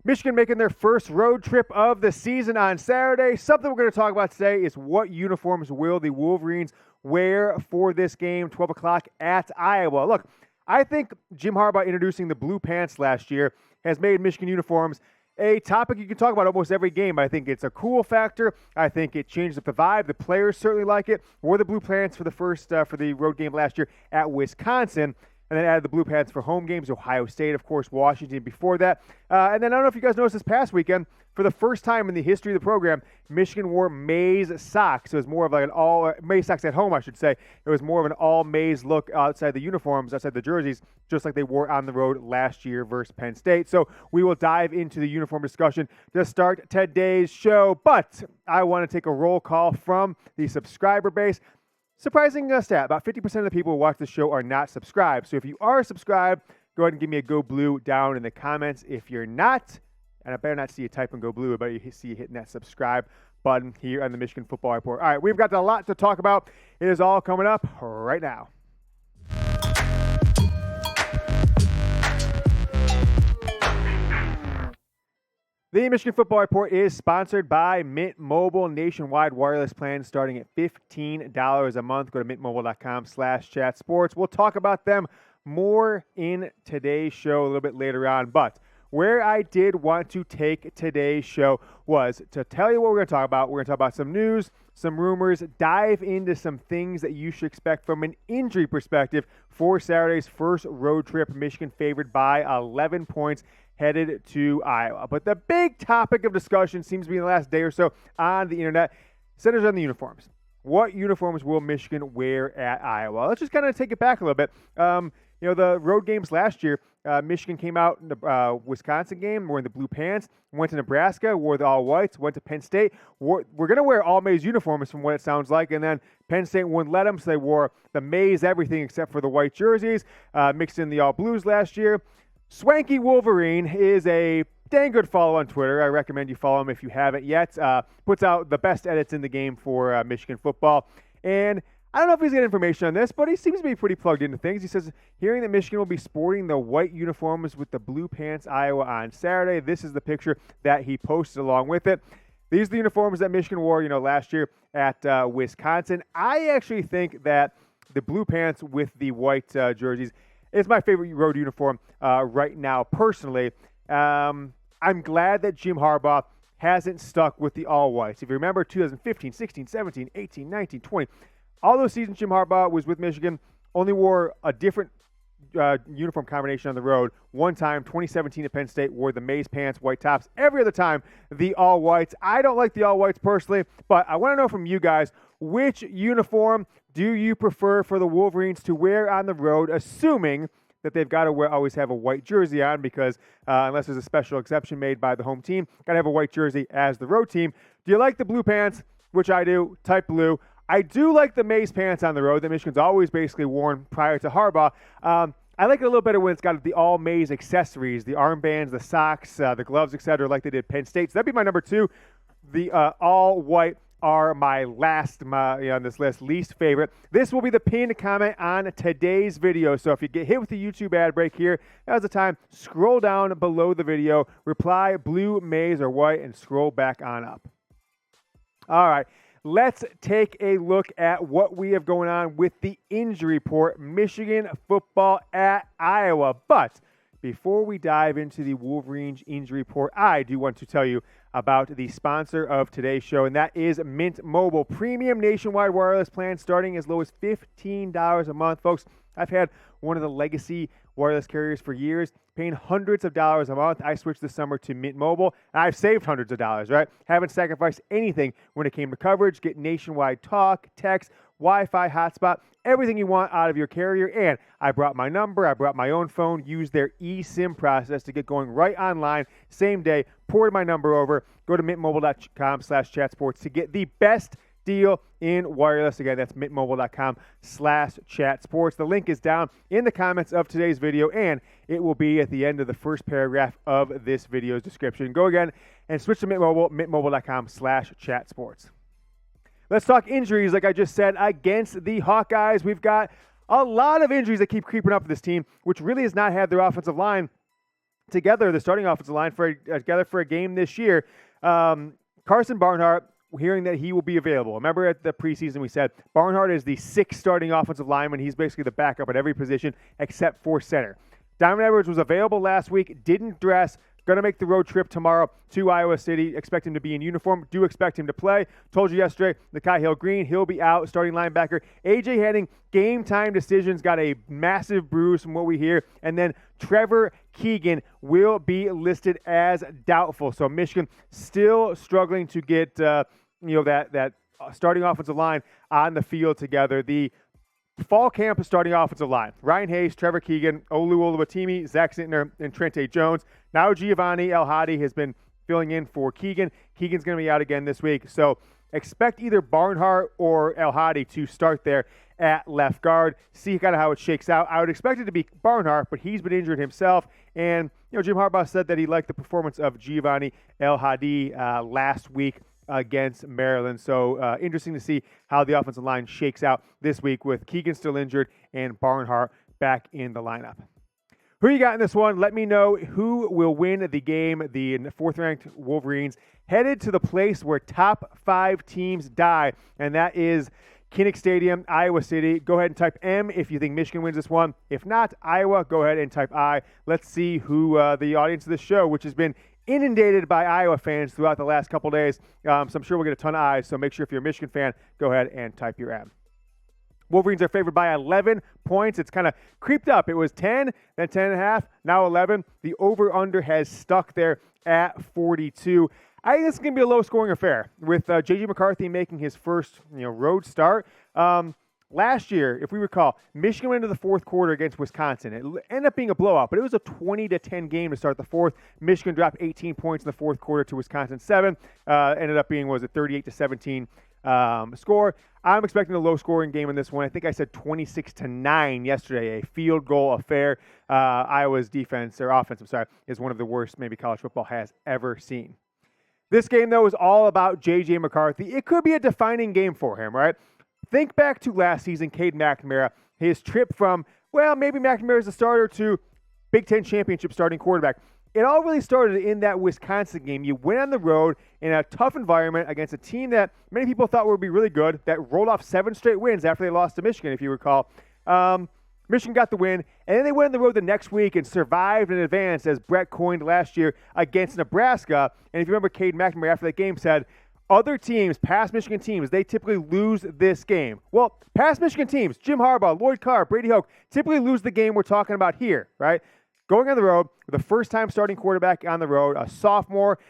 Michigan making their first road trip of the season on Saturday. Something we're going to talk about today is what uniforms will the Wolverines wear for this game, 12 o'clock at Iowa. Look, I think Jim Harbaugh introducing the blue pants last year has made Michigan uniforms a topic you can talk about almost every game. I think it's a cool factor. I think it changed the vibe. The players certainly like it. Wore the blue pants for the for the road game last year at Wisconsin, and then added the blue pants for home games, Ohio State, of course, Washington before that. And then I don't know if you guys noticed this past weekend, for the first time in the history of the program, Michigan wore MAIZE socks. It was more of like an MAIZE socks at home, I should say. It was more of an all MAIZE look outside the uniforms, outside the jerseys, just like they wore on the road last year versus Penn State. So we will dive into the uniform discussion to start today's show. But I want to take a roll call from the subscriber base. Surprising stat, about 50% of the people who watch the show are not subscribed. So if you are subscribed, go ahead and give me a go blue down in the comments. If you're not, and I better not see you type and go blue, but you see you hitting that subscribe button here on the Michigan Football Report. All right, we've got a lot to talk about. It is all coming up right now. The Michigan Football Report is sponsored by Mint Mobile. Nationwide wireless plans starting at $15 a month. Go to mintmobile.com/chatsports. We'll talk about them more in today's show a little bit later on. But where I did want to take today's show was to tell you what we're going to talk about. We're going to talk about some news, some rumors, dive into some things that you should expect from an injury perspective for Saturday's first road trip. Michigan favored by 11 points, headed to Iowa. But the big topic of discussion seems to be in the last day or so on the internet centers on the uniforms. What uniforms will Michigan wear at Iowa? Let's just kind of take it back a little bit. The road games last year, Michigan came out in the Wisconsin game wearing the blue pants, went to Nebraska, wore the all whites, went to Penn State. We're going to wear all MAIZE uniforms from what it sounds like, and then Penn State wouldn't let them, so they wore the MAIZE everything except for the white jerseys, mixed in the all blues last year. Swanky Wolverine is a dang good follow on Twitter. I recommend you follow him if you haven't yet. Puts out the best edits in the game for Michigan football. And I don't know if he's got information on this, but he seems to be pretty plugged into things. He says, hearing that Michigan will be sporting the white uniforms with the blue pants Iowa on Saturday. This is the picture that he posted along with it. These are the uniforms that Michigan wore, last year at Wisconsin. I actually think that the blue pants with the white jerseys is my favorite road uniform right now, personally. I'm glad that Jim Harbaugh hasn't stuck with the all-whites. If you remember 2015, 16, 17, 18, 19, 20, all those seasons Jim Harbaugh was with Michigan, only wore a different uniform combination on the road. One time, 2017 at Penn State, wore the MAIZE pants, white tops. Every other time, the all-whites. I don't like the all-whites personally, but I want to know from you guys, which uniform do you prefer for the Wolverines to wear on the road, assuming that they've got to always have a white jersey on, because unless there's a special exception made by the home team, got to have a white jersey as the road team. Do you like the blue pants, which I do, type blue? I do like the MAIZE pants on the road that Michigan's always basically worn prior to Harbaugh. I like it a little better when it's got the all MAIZE accessories, the armbands, the socks, the gloves, etc., like they did Penn State. So that'd be my number two. The all white are my last on this list, least favorite. This will be the pinned comment on today's video. So if you get hit with the YouTube ad break here, now's the time. Scroll down below the video, reply blue, MAIZE, or white, and scroll back on up. All right, let's take a look at what we have going on with the injury report. Michigan football at Iowa. But before we dive into the Wolverines injury report, I do want to tell you about the sponsor of today's show, and that is Mint Mobile. Premium nationwide wireless plans starting as low as $15 a month. Folks, I've had one of the legacy wireless carriers for years, paying hundreds of dollars a month. I switched this summer to Mint Mobile, and I've saved hundreds of dollars, right? Haven't sacrificed anything when it came to coverage. Get nationwide talk, text, Wi-Fi hotspot, everything you want out of your carrier. And I brought my number, I brought my own phone, used their eSIM process to get going right online, same day, poured my number over. Go to mintmobile.com/chatsports to get the best deal in wireless. Again, that's mintmobile.com/chatsports. The link is down in the comments of today's video, and it will be at the end of the first paragraph of this video's description. Go again and switch to Mint Mobile, mintmobile.com/chatsports. Let's talk injuries, like I just said, against the Hawkeyes. We've got a lot of injuries that keep creeping up with this team, which really has not had their offensive line together, the starting offensive line together for a game this year. Karsen Barnhart, hearing that he will be available. Remember at the preseason we said Barnhart is the sixth starting offensive lineman. He's basically the backup at every position except for center. Diamond Edwards was available last week, didn't dress, going to make the road trip tomorrow to Iowa City. Expect him to be in uniform. Do expect him to play. Told you yesterday, Nikhai Hill-Green, he'll be out, starting linebacker. AJ Henning, game time decisions, got a massive bruise from what we hear. And then Trevor Keegan will be listed as doubtful. So Michigan still struggling to get that starting offensive line on the field together. The fall camp starting offensive line: Ryan Hayes, Trevor Keegan, Oluwatimi, Zak Zinter, and Trente Jones. Now Giovanni El-Hadi has been filling in for Keegan. Keegan's going to be out again this week. So expect either Barnhart or El-Hadi to start there at left guard. See kind of how it shakes out. I would expect it to be Barnhart, but he's been injured himself. And Jim Harbaugh said that he liked the performance of Giovanni El-Hadi last week against Maryland. So interesting to see how the offensive line shakes out this week with Keegan still injured and Barnhart back in the lineup. Who you got in this one? Let me know who will win the game. The fourth-ranked Wolverines headed to the place where top 5 teams die, and that is Kinnick Stadium, Iowa City. Go ahead and type M if you think Michigan wins this one. If not, Iowa, go ahead and type I. Let's see who the audience of this show, which has been inundated by Iowa fans throughout the last couple days. So I'm sure we'll get a ton of eyes. So make sure if you're a Michigan fan, go ahead and type your M. Wolverines are favored by 11 points. It's kind of creeped up. It was 10, then 10.5, now 11. The over-under has stuck there at 42. I think this is going to be a low-scoring affair with J.J. McCarthy making his first road start. Last year, if we recall, Michigan went into the fourth quarter against Wisconsin. It ended up being a blowout, but it was a 20-10 game to start the fourth. Michigan dropped 18 points in the fourth quarter to Wisconsin 7. Ended up being, 38-17 score. I'm expecting a low-scoring game in this one. I think I said 26-9 yesterday, a field goal affair. Iowa's defense, or offense, is one of the worst maybe college football has ever seen. This game, though, is all about J.J. McCarthy. It could be a defining game for him, right? Think back to last season, Cade McNamara, his trip from, maybe McNamara's the starter to Big Ten championship starting quarterback. It all really started in that Wisconsin game. You went on the road in a tough environment against a team that many people thought would be really good, that rolled off 7 straight wins after they lost to Michigan, if you recall. Michigan got the win, and then they went on the road the next week and survived and advanced, as Brett coined last year, against Nebraska. And if you remember, Cade McNamara after that game said, other teams, past Michigan teams, they typically lose this game. Well, past Michigan teams, Jim Harbaugh, Lloyd Carr, Brady Hoke, typically lose the game we're talking about here, right? Going on the road, the first-time starting quarterback on the road, a sophomore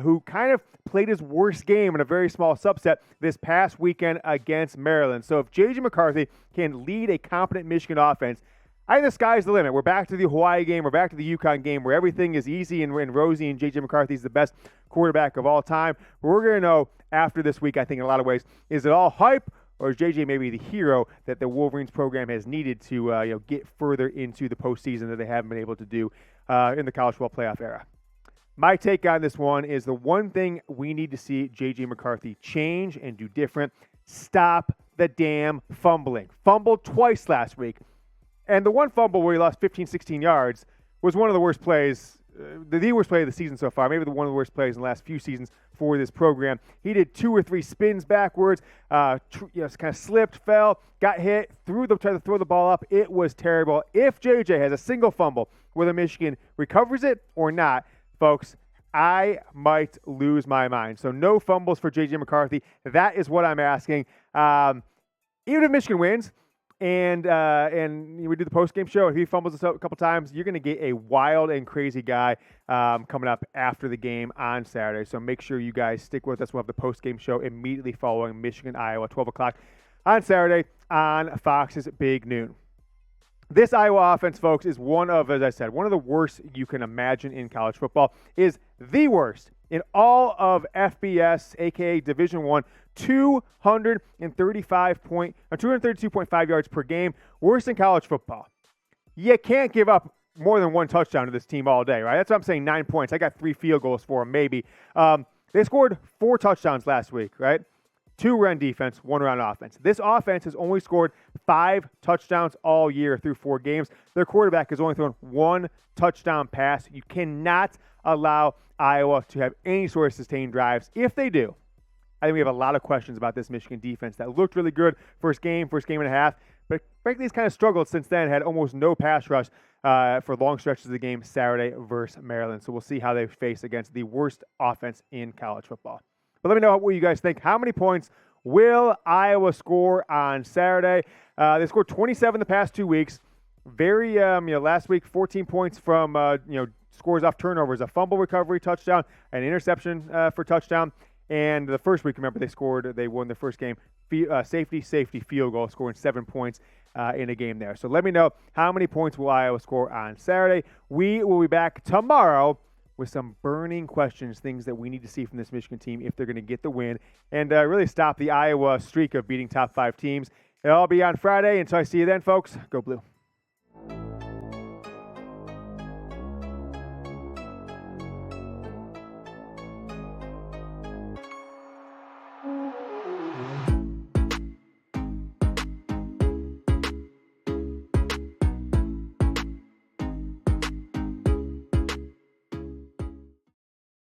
who kind of played his worst game in a very small subset this past weekend against Maryland. So if J.J. McCarthy can lead a competent Michigan offense, I think the sky's the limit. We're back to the Hawaii game. We're back to the UConn game where everything is easy and rosy, and J.J. McCarthy's the best quarterback of all time. But we're going to know after this week, I think, in a lot of ways, is it all hype, or is J.J. maybe the hero that the Wolverines program has needed to get further into the postseason that they haven't been able to do in the college football playoff era? My take on this one is the one thing we need to see J.J. McCarthy change and do different: stop the damn fumbling. Fumbled twice last week. And the one fumble where he lost 15, 16 yards was one of the worst plays, the worst play of the season so far, maybe one of the worst plays in the last few seasons for this program. He did 2 or 3 spins backwards, kind of slipped, fell, got hit, tried to throw the ball up. It was terrible. If JJ has a single fumble, whether Michigan recovers it or not, folks, I might lose my mind. So no fumbles for J.J. McCarthy. That is what I'm asking. Even if Michigan wins, and we do the post-game show, if he fumbles us up a couple times, you're going to get a wild and crazy guy coming up after the game on Saturday. So make sure you guys stick with us. We'll have the post-game show immediately following Michigan-Iowa, 12 o'clock on Saturday on Fox's Big Noon. This Iowa offense, folks, is one of the worst you can imagine in college football. Is the worst in all of FBS, a.k.a. Division I, 232.5 yards per game, worse than college football. You can't give up more than 1 touchdown to this team all day, right? That's what I'm saying, 9 points. I got 3 field goals for them, maybe. They scored 4 touchdowns last week, right? 2 were on defense, 1 were on offense. This offense has only scored 5 touchdowns all year through 4 games. Their quarterback has only thrown 1 touchdown pass. You cannot allow Iowa to have any sort of sustained drives. If they do, I think we have a lot of questions about this Michigan defense that looked really good first game and a half, but frankly has kind of struggled since then, had almost no pass rush for long stretches of the game Saturday versus Maryland. So we'll see how they face against the worst offense in college football. But let me know what you guys think. How many points will Iowa score on Saturday? They scored 27 the past 2 weeks. Very, last week, 14 points from, scores off turnovers, a fumble recovery touchdown, an interception for touchdown. And the first week, remember, they won their first game, safety field goal, scoring 7 points in a game there. So let me know how many points will Iowa score on Saturday. We will be back tomorrow with some burning questions, things that we need to see from this Michigan team if they're going to get the win and really stop the Iowa streak of beating top 5 teams. It'll all be on Friday. Until I see you then, folks, go Blue.